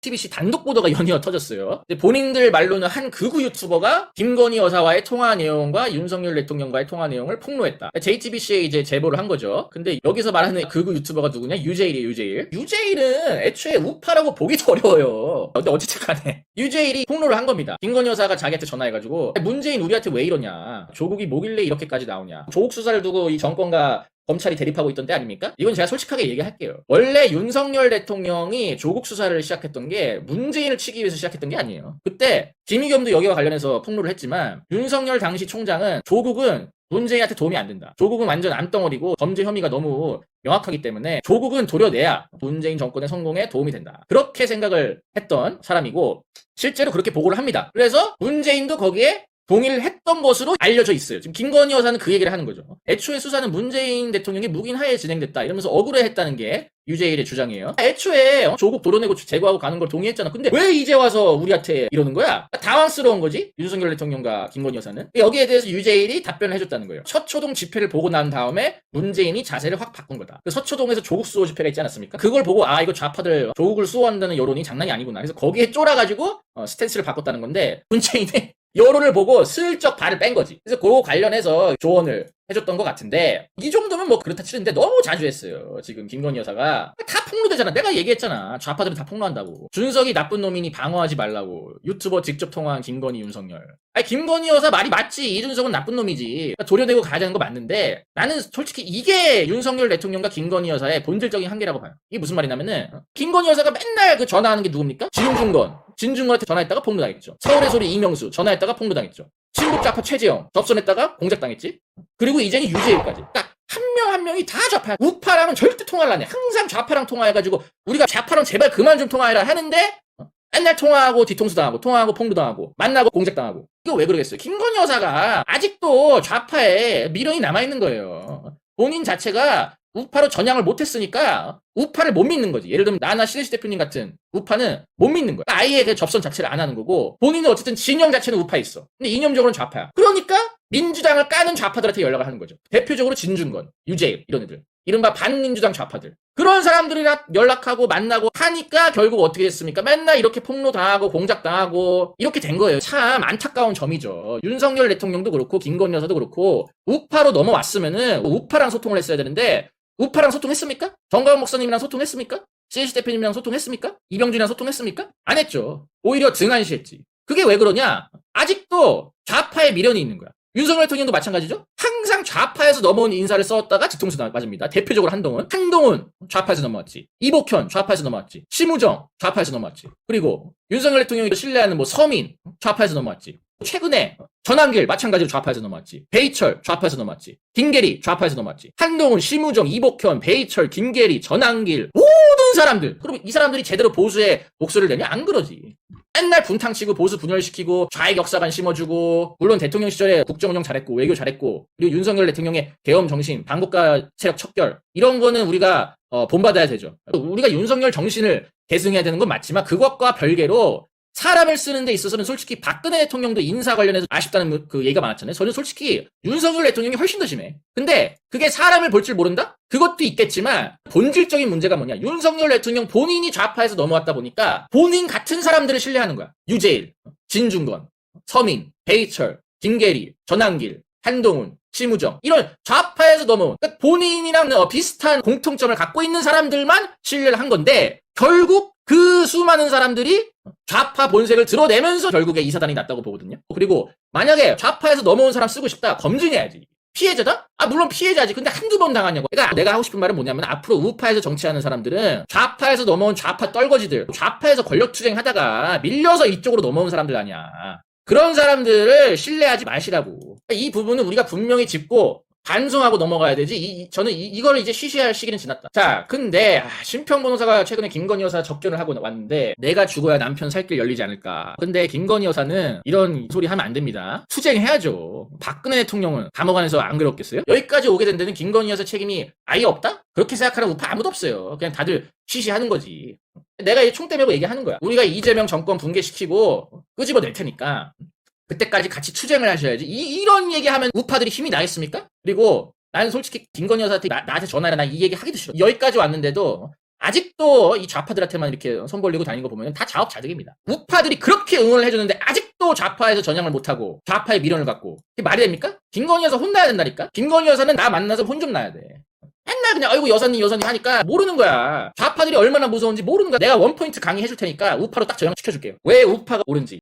JTBC 단독 보도가 연이어 터졌어요. 근데 본인들 말로는 한 극우 유튜버가 김건희 여사와의 통화 내용과 윤석열 대통령과의 통화 내용을 폭로했다. JTBC에 이제 제보를 한 거죠. 근데 여기서 말하는 극우 유튜버가 누구냐? 유재일이에요, 유재일. 유재일은 애초에 우파라고 보기도 어려워요. 근데 어쨌든 간에 유재일이 폭로를 한 겁니다. 김건희 여사가 자기한테 전화해가지고 문재인 우리한테 왜 이러냐? 조국이 뭐길래 이렇게까지 나오냐? 조국 수사를 두고 이 정권과 검찰이 대립하고 있던 때 아닙니까? 이건 제가 솔직하게 얘기할게요. 원래 윤석열 대통령이 조국 수사를 시작했던 게 문재인을 치기 위해서 시작했던 게 아니에요. 그때 김의겸도 여기와 관련해서 폭로를 했지만 윤석열 당시 총장은 조국은 문재인한테 도움이 안 된다. 조국은 완전 암덩어리고 범죄 혐의가 너무 명확하기 때문에 조국은 도려내야 문재인 정권의 성공에 도움이 된다. 그렇게 생각을 했던 사람이고 실제로 그렇게 보고를 합니다. 그래서 문재인도 거기에 동의를 했던 것으로 알려져 있어요. 지금 김건희 여사는 그 얘기를 하는 거죠. 애초에 수사는 문재인 대통령이 묵인 하에 진행됐다. 이러면서 억울해했다는 게 유재일의 주장이에요. 애초에 조국 도려내고 제거하고 가는 걸 동의했잖아. 근데 왜 이제 와서 우리한테 이러는 거야? 당황스러운 거지? 윤석열 대통령과 김건희 여사는. 여기에 대해서 유재일이 답변을 해줬다는 거예요. 서초동 집회를 보고 난 다음에 문재인이 자세를 확 바꾼 거다. 그 서초동에서 조국 수호 집회가 있지 않았습니까? 그걸 보고 아 이거 좌파들 조국을 수호한다는 여론이 장난이 아니구나. 그래서 거기에 쫄아가지고 스탠스를 바꿨다는 건데 문재인이 여론을 보고 슬쩍 발을 뺀 거지. 그래서 그거 관련해서 조언을 해줬던 것 같은데 이 정도면 뭐 그렇다 치는데 너무 자주 했어요. 지금 김건희 여사가 다 폭로되잖아. 내가 얘기했잖아. 좌파들은 다 폭로한다고. 준석이 나쁜 놈이니 방어하지 말라고. 유튜버 직접 통화한 김건희 윤석열. 아니 김건희 여사 말이 맞지. 이준석은 나쁜 놈이지. 도려내고 가야 되는 거 맞는데 나는 솔직히 이게 윤석열 대통령과 김건희 여사의 본질적인 한계라고 봐요. 이게 무슨 말이냐면은 김건희 여사가 맨날 그 전화하는 게 누굽니까? 진중권한테 전화했다가 폭로당했죠. 서울의 소리 이명수 전화했다가 폭로당했죠. 친북 좌파 최재형 접선했다가 공작당했지. 그리고 이제는 유재일까지. 딱 한 명 한 명이 다 좌파야. 우파랑은 절대 통화를 안 해. 항상 좌파랑 통화해가지고 우리가 좌파랑 제발 그만 좀 통화해라 하는데 맨날 통화하고 뒤통수 당하고 통화하고 폭로 당하고 만나고 공작당하고. 이거 왜 그러겠어요? 김건희 여사가 아직도 좌파에 미련이 남아있는 거예요. 본인 자체가 우파로 전향을 못했으니까 우파를 못 믿는 거지. 예를 들면 나나 신혜식 대표님 같은 우파는 못 믿는 거야. 아예 그 접선 자체를 안 하는 거고 본인은 어쨌든 진영 자체는 우파에 있어. 근데 이념적으로는 좌파야. 그러니까 민주당을 까는 좌파들한테 연락을 하는 거죠. 대표적으로 진중권, 유재일 이런 애들. 이른바 반민주당 좌파들. 그런 사람들이랑 연락하고 만나고 하니까 결국 어떻게 됐습니까? 맨날 이렇게 폭로당하고 공작당하고 이렇게 된 거예요. 참 안타까운 점이죠. 윤석열 대통령도 그렇고 김건희 여사도 그렇고 우파로 넘어왔으면은 우파랑 소통을 했어야 되는데 우파랑 소통했습니까? 정가은 목사님이랑 소통했습니까? 신혜식 대표님이랑 소통했습니까? 이병준이랑 소통했습니까? 안 했죠. 오히려 등한시했지. 그게 왜 그러냐? 아직도 좌파의 미련이 있는 거야. 윤석열 대통령도 마찬가지죠. 항상 좌파에서 넘어온 인사를 썼다가 뒤통수 맞습니다. 대표적으로 한동훈 좌파에서 넘어왔지. 이복현 좌파에서 넘어왔지. 심우정 좌파에서 넘어왔지. 그리고 윤석열 대통령이 신뢰하는 뭐 서민 좌파에서 넘어왔지. 최근에 전한길 마찬가지로 좌파에서 넘어왔지. 베이철 좌파에서 넘어왔지. 김계리 좌파에서 넘어왔지. 한동훈, 심우정, 이복현, 베이철, 김계리, 전한길 모든 사람들. 그럼 이 사람들이 제대로 보수의 목소리를 내냐? 안 그러지. 맨날 분탕치고 보수 분열시키고 좌익 역사관 심어주고 물론 대통령 시절에 국정운영 잘했고 외교 잘했고 그리고 윤석열 대통령의 계엄 정신 반국가 세력 척결 이런 거는 우리가 본받아야 되죠. 우리가 윤석열 정신을 계승해야 되는 건 맞지만 그것과 별개로 사람을 쓰는 데 있어서는 솔직히 박근혜 대통령도 인사 관련해서 아쉽다는 그 얘기가 많았잖아요. 저는 솔직히 윤석열 대통령이 훨씬 더 심해. 근데 그게 사람을 볼 줄 모른다? 그것도 있겠지만 본질적인 문제가 뭐냐. 윤석열 대통령 본인이 좌파에서 넘어왔다 보니까 본인 같은 사람들을 신뢰하는 거야. 유재일, 진중권, 서민, 베이철, 김계리, 전한길, 한동훈, 심우정 이런 좌파에서 넘어온 그러니까 본인이랑 비슷한 공통점을 갖고 있는 사람들만 신뢰를 한 건데 결국 그 수많은 사람들이 좌파 본색을 드러내면서 결국에 이 사단이 났다고 보거든요. 그리고 만약에 좌파에서 넘어온 사람 쓰고 싶다 검증해야지. 피해자다? 물론 피해자지. 근데 한두 번 당하냐고. 그러니까 내가 하고 싶은 말은 뭐냐면 앞으로 우파에서 정치하는 사람들은 좌파에서 넘어온 좌파 떨거지들 좌파에서 권력투쟁 하다가 밀려서 이쪽으로 넘어온 사람들 아니야. 그런 사람들을 신뢰하지 마시라고. 이 부분은 우리가 분명히 짚고 반성하고 넘어가야 되지. 저는 이걸 이제 쉬쉬할 시기는 지났다. 자, 근데 심평 변호사가 최근에 김건희 여사 접견을 하고 왔는데 내가 죽어야 남편 살 길 열리지 않을까. 근데 김건희 여사는 이런 소리 하면 안 됩니다. 투쟁해야죠. 박근혜 대통령은 감옥 안에서 안 그렇겠어요? 여기까지 오게 된 데는 김건희 여사 책임이 아예 없다? 그렇게 생각하는 우파 아무도 없어요. 그냥 다들 쉬쉬하는 거지. 내가 이 총대 메고 얘기하는 거야. 우리가 이재명 정권 붕괴시키고 끄집어낼 테니까 그때까지 같이 투쟁을 하셔야지. 이런 얘기하면 우파들이 힘이 나겠습니까? 그리고 나는 솔직히 김건희 여사한테 나한테 전화해라. 나 이 얘기 하기도 싫어. 여기까지 왔는데도 아직도 이 좌파들한테만 이렇게 손 벌리고 다니는 거 보면 다 자업자득입니다. 우파들이 그렇게 응원을 해주는데 아직도 좌파에서 전향을 못하고 좌파의 미련을 갖고 이게 말이 됩니까? 김건희 여사 혼나야 된다니까? 김건희 여사는 나 만나서 혼 좀 나야 돼. 맨날 그냥 아이고 여사님 하니까 모르는 거야. 좌파들이 얼마나 무서운지 모르는 거야. 내가 원포인트 강의해줄 테니까 우파로 딱 전향시켜줄게요. 왜 우파가 옳은지.